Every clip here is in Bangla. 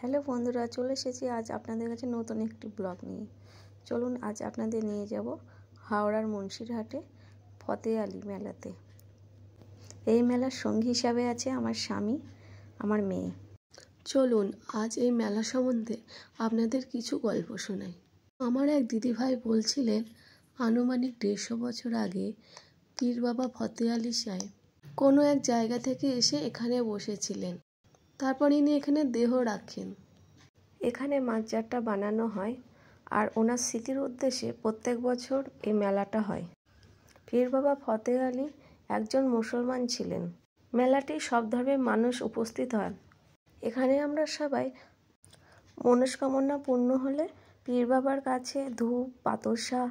হ্যালো বন্ধুরা, চলে এসেছি আজ আপনাদের কাছে নতুন একটি ব্লগ নিয়ে। চলুন আজ আপনাদের নিয়ে যাব হাওড়ার মুন্সিরহাটে ফতে আলী মেলাতে। এই মেলার সঙ্গী হিসাবে আছে আমার স্বামী, আমার মেয়ে। চলুন আজ এই মেলা সম্বন্ধে আপনাদের কিছু গল্প শোনাই। আমার এক দিদিভাই বলছিলেন আনুমানিক 150 বছর আগে পীর বাবা ফতে আলী সাহেব কোনো এক জায়গা থেকে এসে এখানে বসেছিলেন। তারপর ইনি এখানে দেহ রাখেন। এখানে মাজারটা বানানো হয় আর ওনার স্মৃতির উদ্দেশ্যে প্রত্যেক বছর এই মেলাটা হয়। পীর বাবা ফতে আলী একজন মুসলমান ছিলেন। মেলাটি সব ধর্মের মানুষ উপস্থিত হন। এখানে আমরা সবাই মনস্কামনা পূর্ণ হলে পীর বাবার কাছে ধূপ, বাতাসা,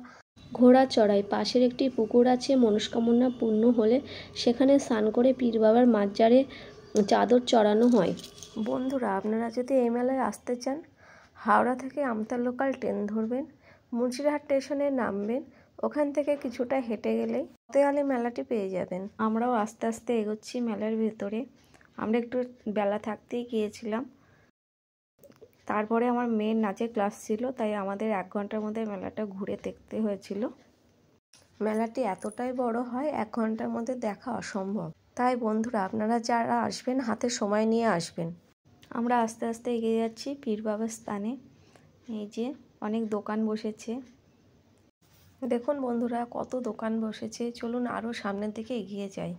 ঘোড়া চড়াই। পাশের একটি পুকুর আছে, মনস্কামনা পূর্ণ হলে সেখানে স্নান করে পীর বাবার মাজারে চাদর চড়ানো হয়। বন্ধুরা, আপনারা যদি এই মেলায় আসতে চান, হাওড়া থেকে আমতা লোকাল ট্রেন ধরবেন, মুন্সিরহাট স্টেশনে নামবেন, ওখান থেকে কিছুটা হেঁটে গেলেই ফতে আলী মেলাটি পেয়ে যাবেন। আমরাও আস্তে আস্তে এগোচ্ছি মেলার ভেতরে। আমরা একটু বেলা থাকতেই গিয়েছিলাম। তারপরে আমার মেয়ের নাচের ক্লাস ছিল, তাই আমাদের 1 ঘন্টার মধ্যে মেলাটা ঘুরে দেখতে হয়েছিল। মেলাটি এতটাই বড় হয়, 1 ঘন্টার মধ্যে দেখা অসম্ভব। তাই বন্ধুরা, আপনারা যারা আসবেন হাতে সময় নিয়ে আসবেন। আমরা আস্তে আস্তে এগিয়ে যাচ্ছি পীর বাবার স্থানে। এই যে অনেক দোকান বসেছে, দেখুন বন্ধুরা কত দোকান বসেছে। চলুন আরও সামনের দিকে এগিয়ে যাই।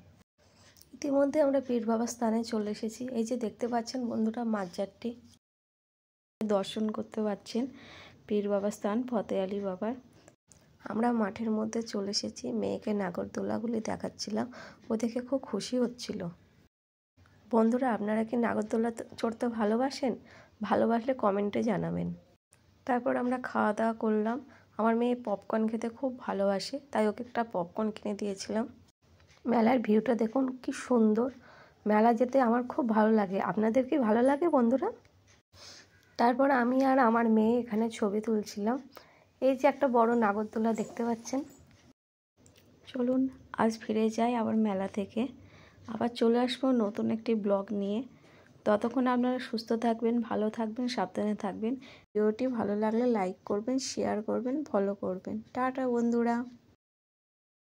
ইতিমধ্যে আমরা পীর বাবার স্থানে চলে এসেছি। এই যে দেখতে পাচ্ছেন বন্ধুরা, মাজারটি দর্শন করতে পারছেন, পীর বাবার স্থান ফতে আলী বাবার। আমরা মাঠের মধ্যে চলে এসেছি। মেয়েকে নাগরদোলাগুলি দেখাচ্ছিলাম, ও দেখে খুব খুশি হচ্ছিল। বন্ধুরা, আপনারা কি নাগরদোলা চড়তে ভালোবাসেন? ভালোবাসলে কমেন্টে জানাবেন। তারপর আমরা খাওয়া দাওয়া করলাম। আমার মেয়ে পপকর্ন খেতে খুব ভালোবাসে, তাই ওকে একটা পপকর্ন কিনে দিয়েছিলাম। মেলার ভিউটা দেখুন কি সুন্দর। মেলা যেতে আমার খুব ভালো লাগে। আপনাদের কি ভালো লাগে বন্ধুরা? তারপর আমি আর আমার মেয়ে এখানে ছবি তুলছিলাম। এই যে একটা বড় নাগরদোলা দেখতে পাচ্ছেন। চলুন আজ ফিরে যাই আবার মেলা থেকে। আবার চলে আসবো নতুন একটি ব্লগ নিয়ে। ততক্ষণ আপনারা সুস্থ থাকবেন, ভালো থাকবেন, সাবধানে থাকবেন। ভিডিওটি ভালো লাগলে লাইক করবেন, শেয়ার করবেন, ফলো করবেন। টাটা বন্ধুরা।